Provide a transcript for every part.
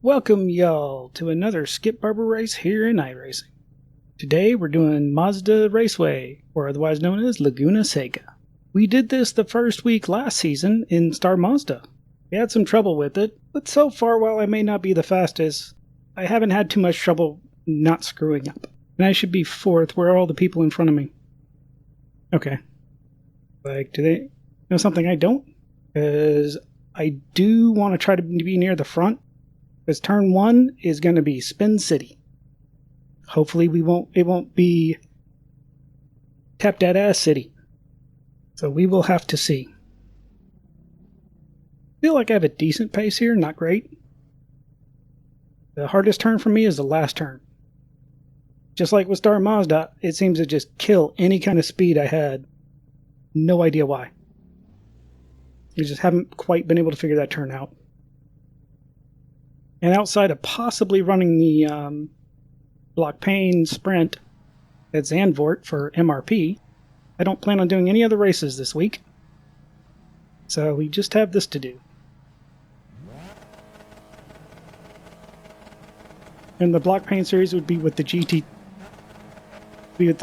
Welcome y'all to another Skip Barber race here in iRacing. Today we're doing Mazda Raceway, or otherwise known as Laguna Seca. We did this the first week last season in Star Mazda. We had some trouble with it, but so far while I may not be the fastest, I haven't had too much trouble not screwing up. And I should be fourth. Where are all the people in front of me? Okay. Like, do they know something I don't? Because I do want to try to be near the front. Because turn 1 is going to be Spin City. Hopefully it won't be Tap That Ass City. So we will have to see. Feel like I have a decent pace here, not great. The hardest turn for me is the last turn. Just like with Star Mazda, it seems to just kill any kind of speed I had. No idea why. I just haven't quite been able to figure that turn out. And outside of possibly running the block pane sprint at Zandvoort for MRP, I don't plan on doing any other races this week. So we just have this to do. And the block pane series would be with the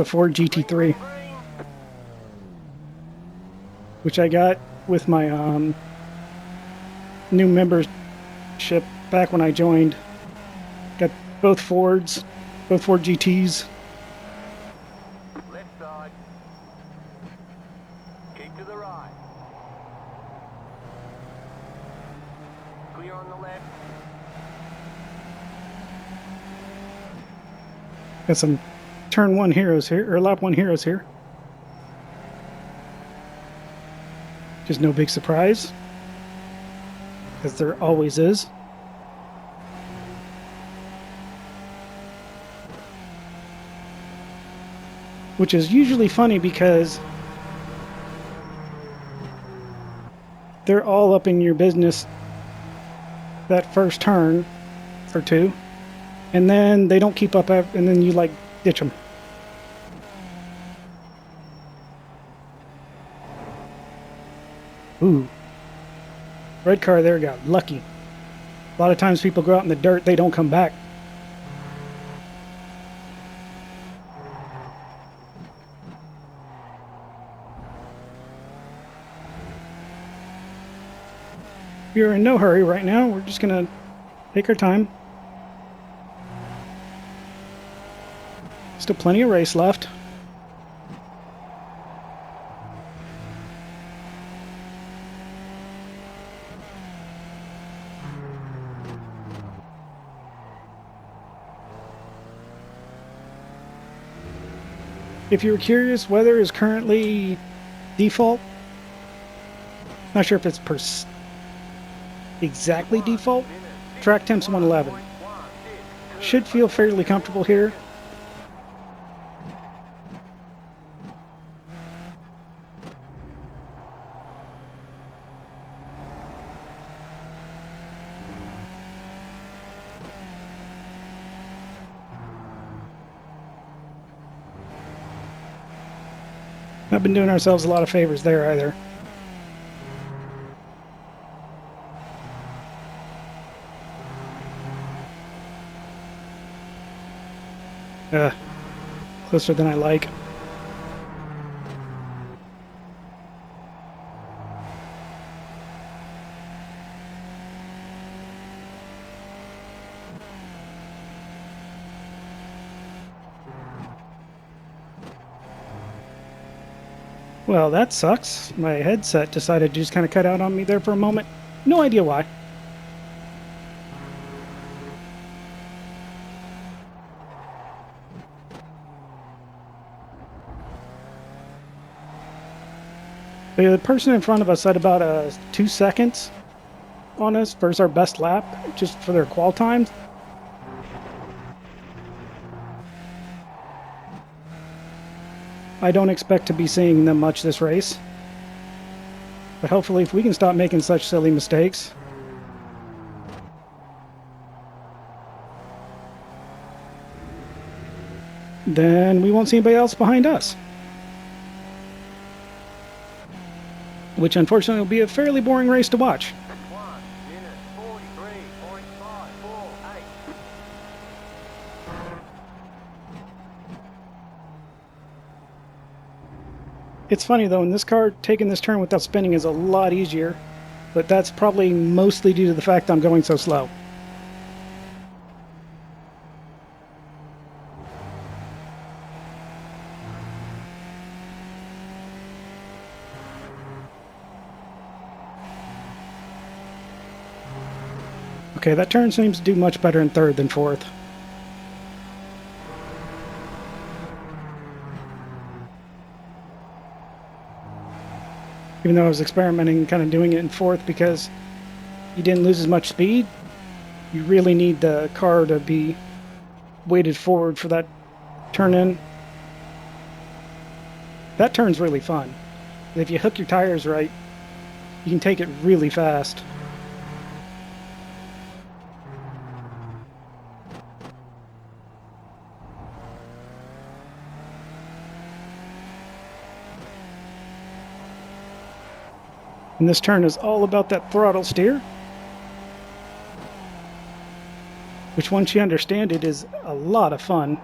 Ford GT3, which I got with my new membership back when I joined. Got both Ford GTs. Left side. Keep to the right. Clear on the left. Got some turn 1 heroes here, or lap 1 heroes here. Just no big surprise, because there always is. Which is usually funny because they're all up in your business that first turn or two, and then they don't keep up, and then you like ditch them. Ooh. Red car there got lucky. A lot of times people go out in the dirt, they don't come back. We're in no hurry right now. We're just going to take our time. Still plenty of race left. If you were curious, weather is currently default. Not sure if it's exactly default. Track temp's 111. Should feel fairly comfortable here. Not been doing ourselves a lot of favors there either. Closer than I like. Well, that sucks. My headset decided to just kind of cut out on me there for a moment. No idea why. The person in front of us had about 2 seconds on us versus our best lap, just for their qual times. I don't expect to be seeing them much this race. But hopefully if we can stop making such silly mistakes. Then we won't see anybody else behind us. Which unfortunately will be a fairly boring race to watch. 1 minute 43.54. It's funny though, in this car, taking this turn without spinning is a lot easier, but that's probably mostly due to the fact I'm going so slow. Okay, that turn seems to do much better in third than fourth. Even though I was experimenting, kind of doing it in fourth because you didn't lose as much speed, you really need the car to be weighted forward for that turn in. That turn's really fun. If you hook your tires right, you can take it really fast. And this turn is all about that throttle steer, which once you understand it is a lot of fun.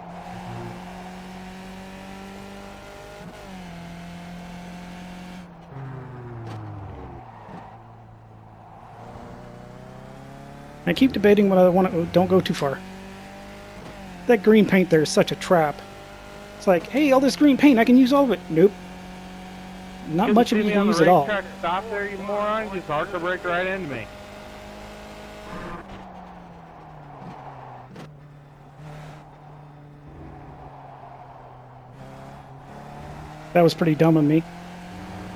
I keep debating whether I want to... Don't go too far. That green paint there is such a trap. It's like, hey, all this green paint, I can use all of it. Nope. Not much of it you can use at all. Stop there, you moron. Just hardcore brake right into me. That was pretty dumb of me.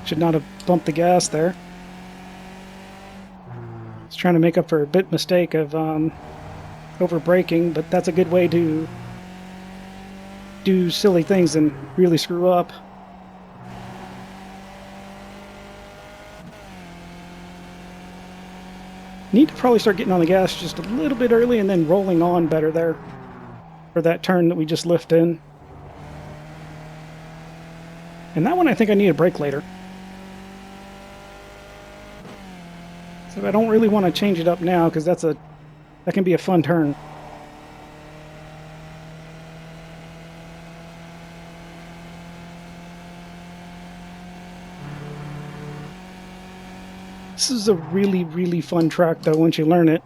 Should not have bumped the gas there. I was trying to make up for a bit mistake of over braking, but that's a good way to do silly things and really screw up. Need to probably start getting on the gas just a little bit early and then rolling on better there for that turn that we just lifted in. And that one I think I need a brake later. So I don't really want to change it up now because that can be a fun turn. This is a really, really fun track though once you learn it.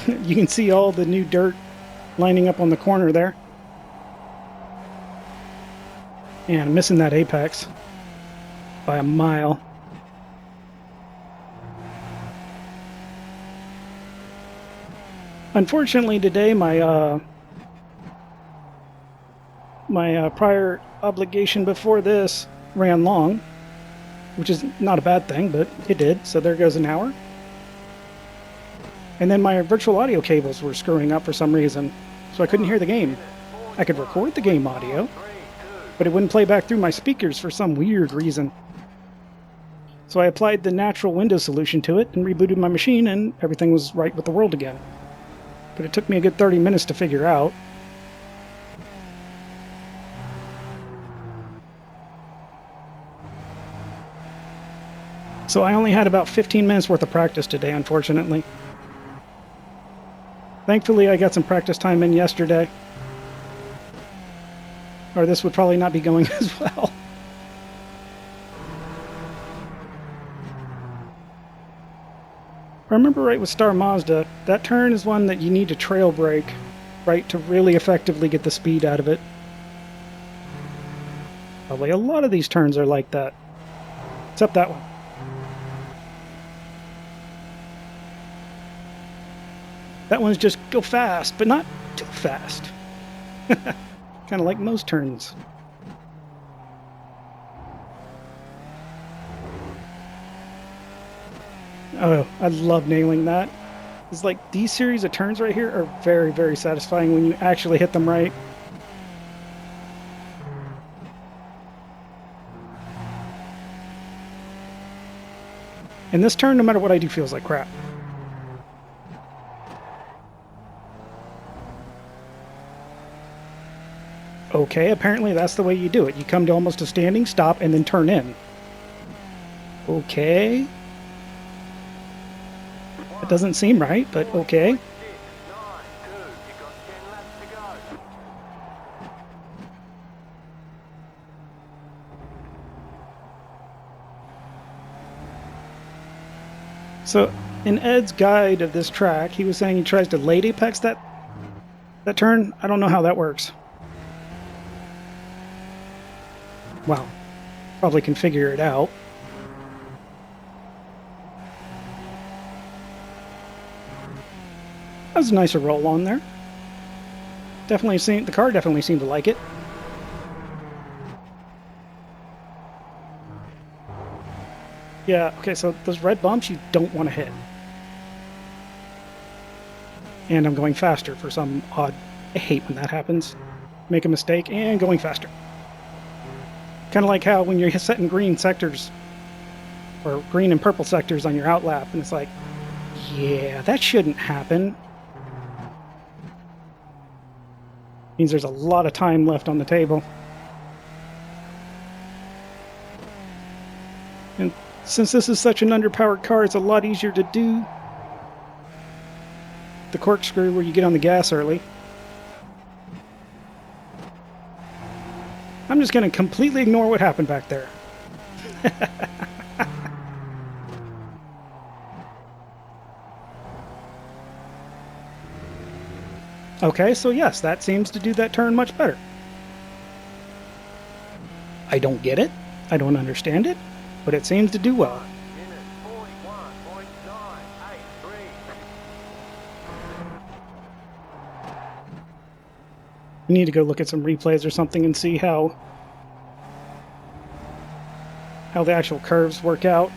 You can see all the new dirt lining up on the corner there. And I'm missing that apex by a mile. Unfortunately today my prior obligation before this ran long, which is not a bad thing, but it did, so there goes an hour. And then my virtual audio cables were screwing up for some reason, so I couldn't hear the game. I could record the game audio, but it wouldn't play back through my speakers for some weird reason. So I applied the natural Windows solution to it and rebooted my machine, and everything was right with the world again. But it took me a good 30 minutes to figure out. So I only had about 15 minutes worth of practice today, unfortunately. Thankfully, I got some practice time in yesterday. Or this would probably not be going as well. If I remember right with Star Mazda, that turn is one that you need to trail brake, right, to really effectively get the speed out of it. Probably a lot of these turns are like that. Except that one. That one's just go fast, but not too fast. Kind of like most turns. Oh, I love nailing that. It's like these series of turns right here are very, very satisfying when you actually hit them right. And this turn, no matter what I do, feels like crap. Okay, apparently that's the way you do it. You come to almost a standing stop and then turn in. Okay. That doesn't seem right, but okay. So, in Ed's guide of this track, he was saying he tries to late apex that turn. I don't know how that works. Well, probably can figure it out. That was a nicer roll on there. The car definitely seemed to like it. Yeah, okay, so those red bumps you don't want to hit. And I'm going faster for some odd... I hate when that happens. Make a mistake and going faster. Kind of like how when you're setting green sectors, or green and purple sectors on your outlap, and it's like, yeah, that shouldn't happen. Means there's a lot of time left on the table. And since this is such an underpowered car, it's a lot easier to do the corkscrew where you get on the gas early. I'm just going to completely ignore what happened back there. Okay, so yes, that seems to do that turn much better. I don't get it. I don't understand it. But it seems to do well. Minute 41.983. We need to go look at some replays or something and see how the actual curves work out.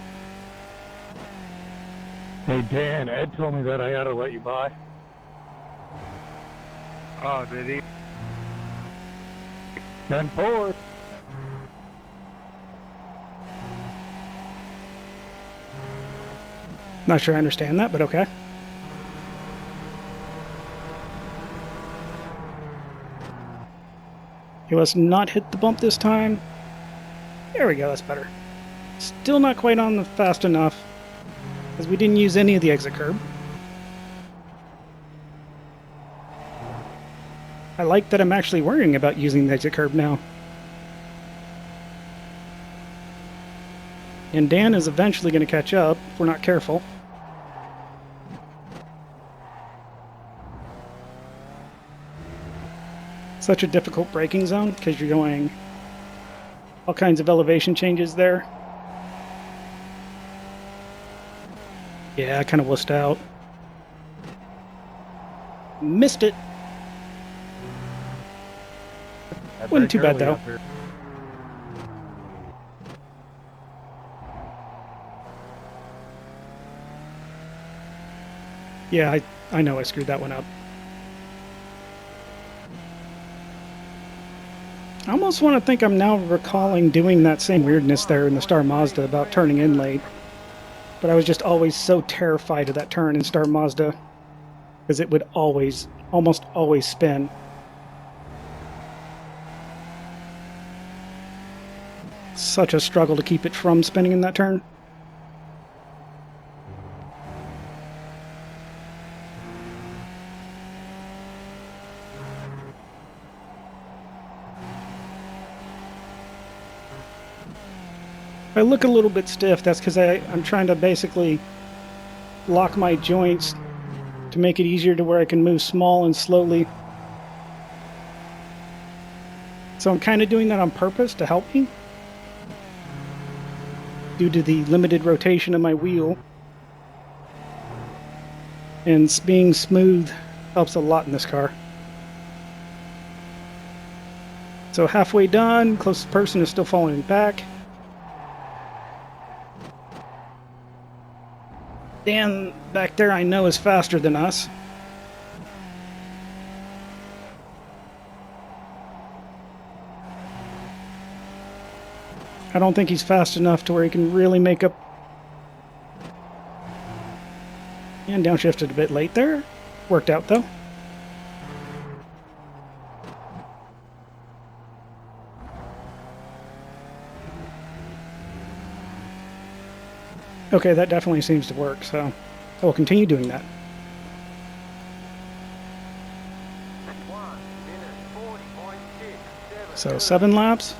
Hey Dan, Ed told me that I ought to let you by. Oh, did he? 10-4. Not sure I understand that, but okay. Okay, let's not hit the bump this time. There we go, that's better. Still not quite on the fast enough, because we didn't use any of the exit curb. I like that I'm actually worrying about using the exit curb now. And Dan is eventually going to catch up if we're not careful. Such a difficult braking zone because you're going all kinds of elevation changes there. Yeah, I kind of wussed out. Missed it. Wasn't too bad though. Yeah, I know I screwed that one up. I almost want to think I'm now recalling doing that same weirdness there in the Star Mazda about turning in late. But I was just always so terrified of that turn in Star Mazda because it would almost always spin. Such a struggle to keep it from spinning in that turn. If I look a little bit stiff, that's because I'm trying to basically lock my joints to make it easier to where I can move small and slowly. So I'm kind of doing that on purpose to help me, due to the limited rotation of my wheel. And being smooth helps a lot in this car. So halfway done, closest person is still falling back. Dan back there I know is faster than us. I don't think he's fast enough to where he can really make up. And downshifted a bit late there. Worked out though. Okay, that definitely seems to work, so I will continue doing that. 1 minute 40.673. So 7 laps.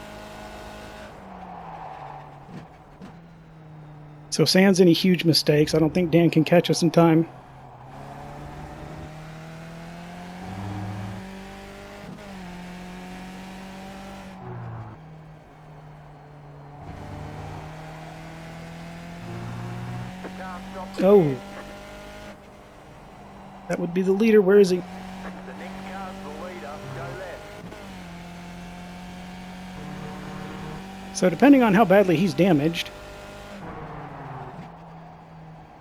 So sans any huge mistakes, I don't think Dan can catch us in time. Oh. That would be the leader. Where is he? The next car's the leader. Go left. So depending on how badly he's damaged,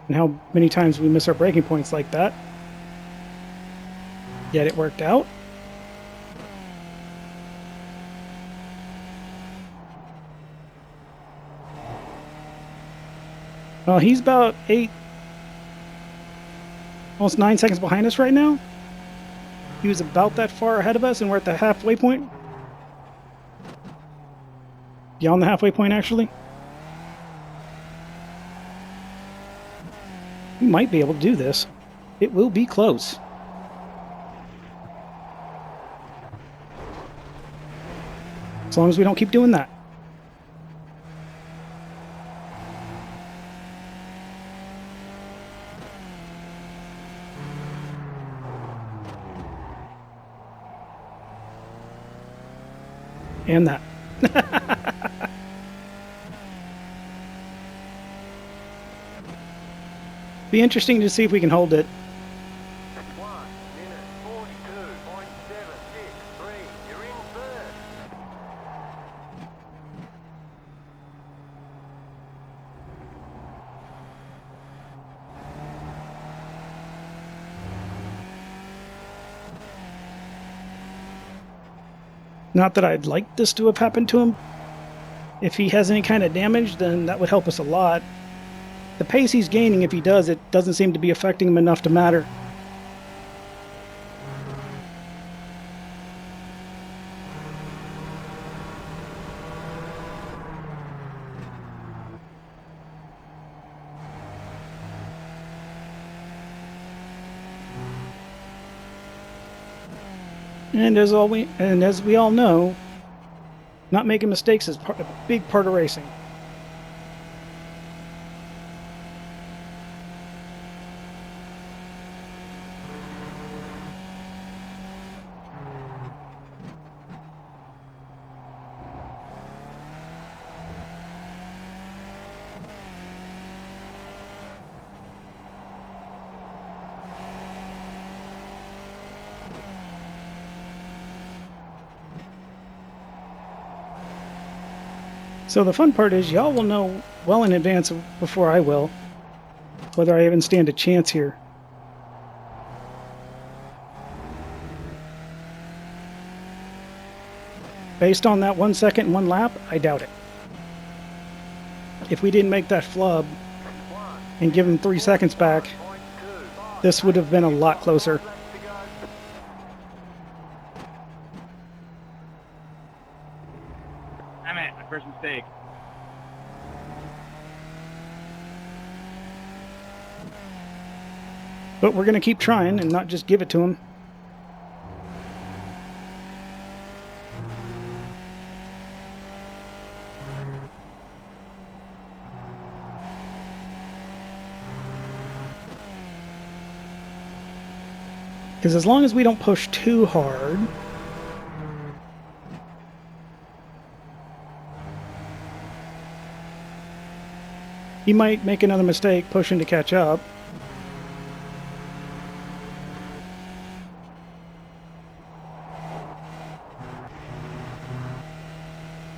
and how many times we miss our braking points like that, yet it worked out. Well, he's about 8, almost 9 seconds behind us right now. He was about that far ahead of us, and we're at the halfway point. Beyond the halfway point, actually. We might be able to do this. It will be close. As long as we don't keep doing that. And that. Be interesting to see if we can hold it. 1 minute 42.763. You're in first. Not that I'd like this to have happened to him. If he has any kind of damage, then that would help us a lot. The pace he's gaining, if he does, it doesn't seem to be affecting him enough to matter. And as we all know, not making mistakes is a big part of racing. So the fun part is y'all will know well in advance before I will whether I even stand a chance here. Based on that 1 second and 1 lap, I doubt it. If we didn't make that flub and give him 3 seconds back, this would have been a lot closer. Damn it, my first mistake. But we're going to keep trying and not just give it to him. Because as long as we don't push too hard, he might make another mistake pushing to catch up.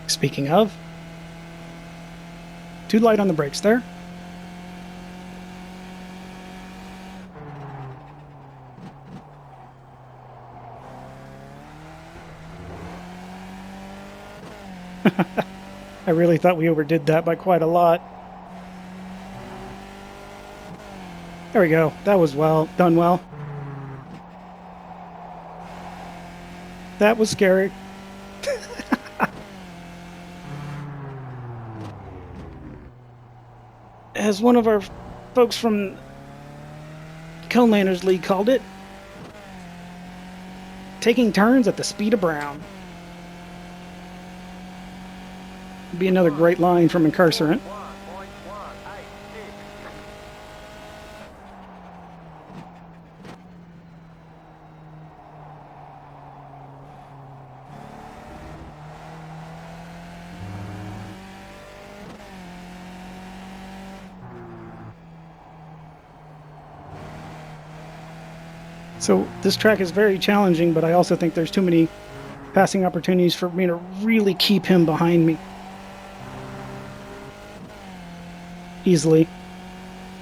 Speaking of, too light on the brakes there. I really thought we overdid that by quite a lot. There we go. That was done well. That was scary. As one of our folks from Conelanders League called it, taking turns at the speed of Brown. Be another great line from Incarcerant. 1.18. So this track is very challenging, but I also think there's too many passing opportunities for me to really keep him behind me easily.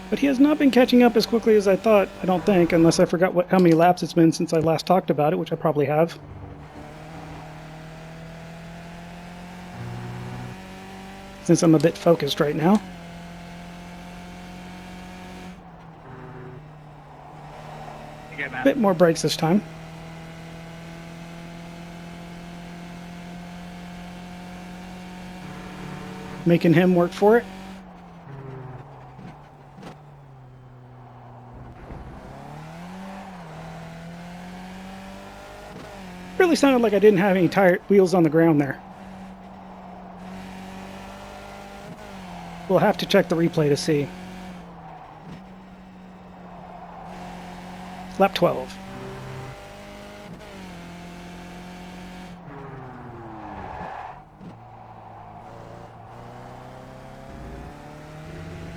But he has not been catching up as quickly as I thought, I don't think, unless I forgot how many laps it's been since I last talked about it, which I probably have. Since I'm a bit focused right now. A bit more brakes this time. Making him work for it. Really sounded like I didn't have any wheels on the ground there. We'll have to check the replay to see. Lap 12.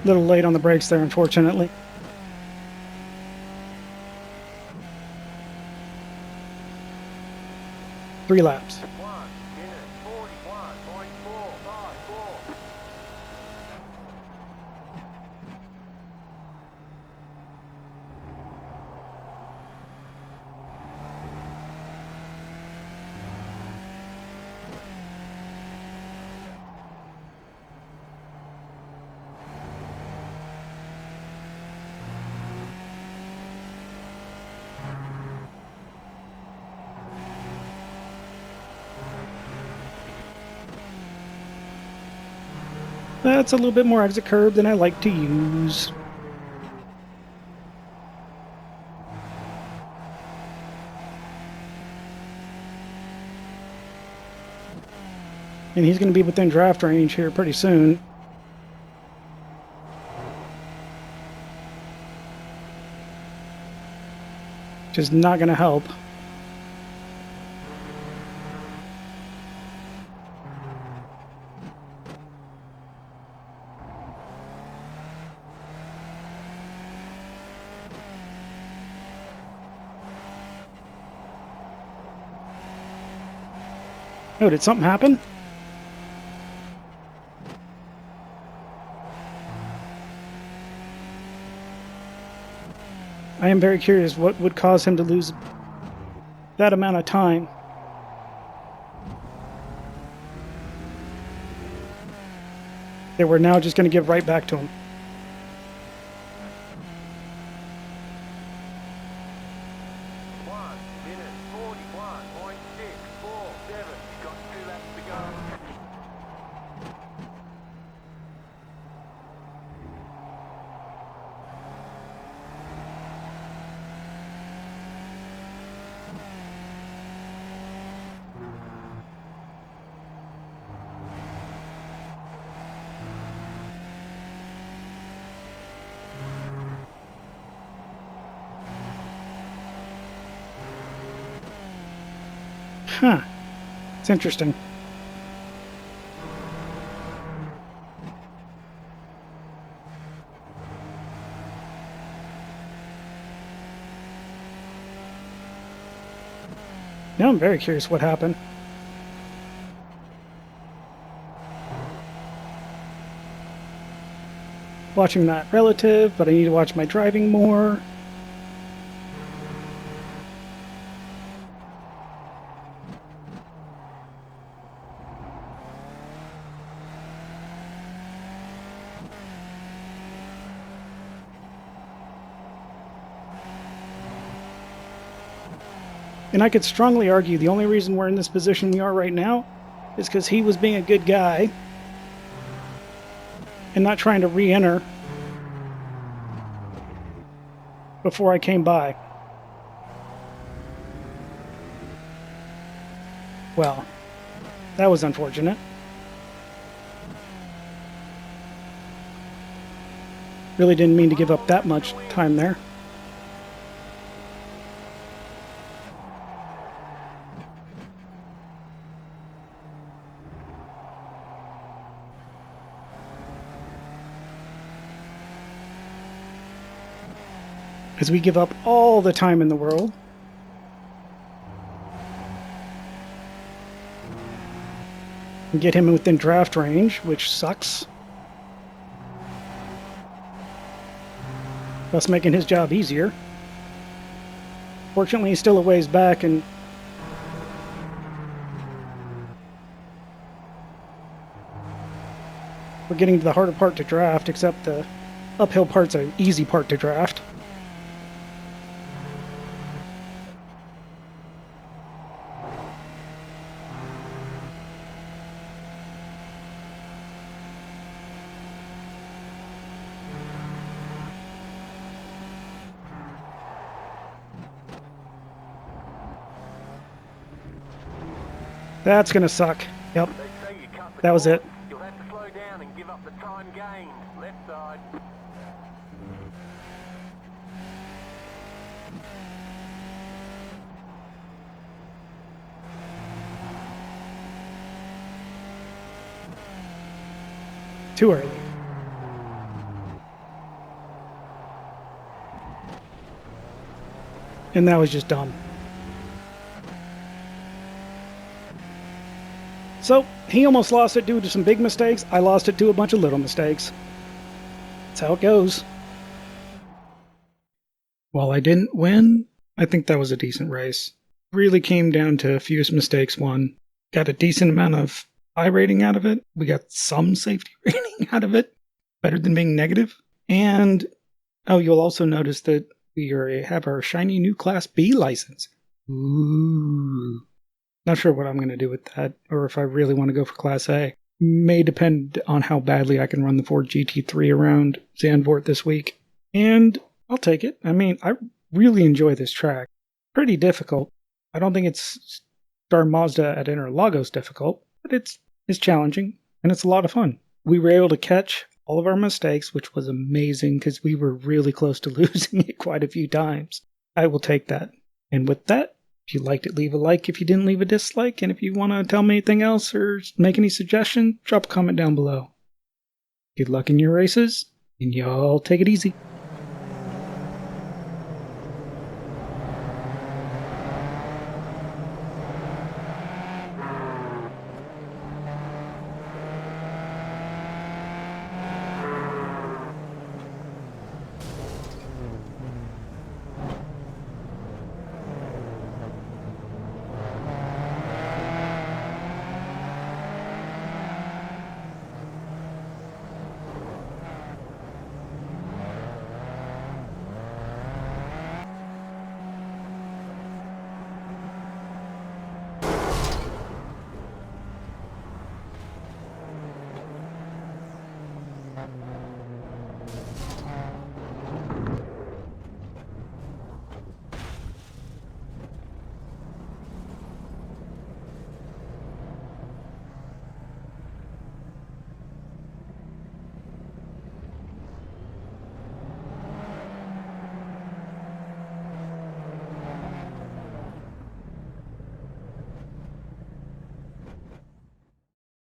A little late on the brakes there, unfortunately. Three laps. 1 minute 41.454. That's a little bit more exit curve than I like to use. And he's going to be within draft range here pretty soon. Which is not going to help. Oh, did something happen? I am very curious what would cause him to lose that amount of time. That we're now just going to give right back to him. Huh. It's interesting. Now I'm very curious what happened. Watching that relative, but I need to watch my driving more. And I could strongly argue the only reason we're in this position we are right now is because he was being a good guy and not trying to re-enter before I came by. Well, that was unfortunate. Really didn't mean to give up that much time there. as we give up all the time in the world. And get him within draft range, which sucks. Thus making his job easier. Fortunately, he's still a ways back, and we're getting to the harder part to draft, except the uphill part's an easy part to draft. That's gonna suck. Yep, They say you cut the that was course. it. You'll have to slow down and give up the time gained. Left side. Too early. And that was just dumb. So, he almost lost it due to some big mistakes. I lost it to a bunch of little mistakes. That's how it goes. While I didn't win, I think that was a decent race. Really came down to Fewest mistakes won. Got a decent amount of iRating out of it. We got some safety rating out of it. Better than being negative. And, oh, you'll also notice that we have our shiny new Class B license. Ooh. Not sure what I'm going to do with that, or if I really want to go for Class A. May depend on how badly I can run the Ford GT3 around Zandvoort this week. And I'll take it. I mean, I really enjoy this track. Pretty difficult. I don't think it's Star Mazda at Interlagos difficult, but it's challenging, and it's a lot of fun. We were able to catch all of our mistakes, which was amazing because we were really close to losing it quite a few times. I will take that. And with that, if you liked it, leave a like. If you didn't, leave a dislike. And if you want to tell me anything else or make any suggestions, drop a comment down below. Good luck in your races, and y'all take it easy.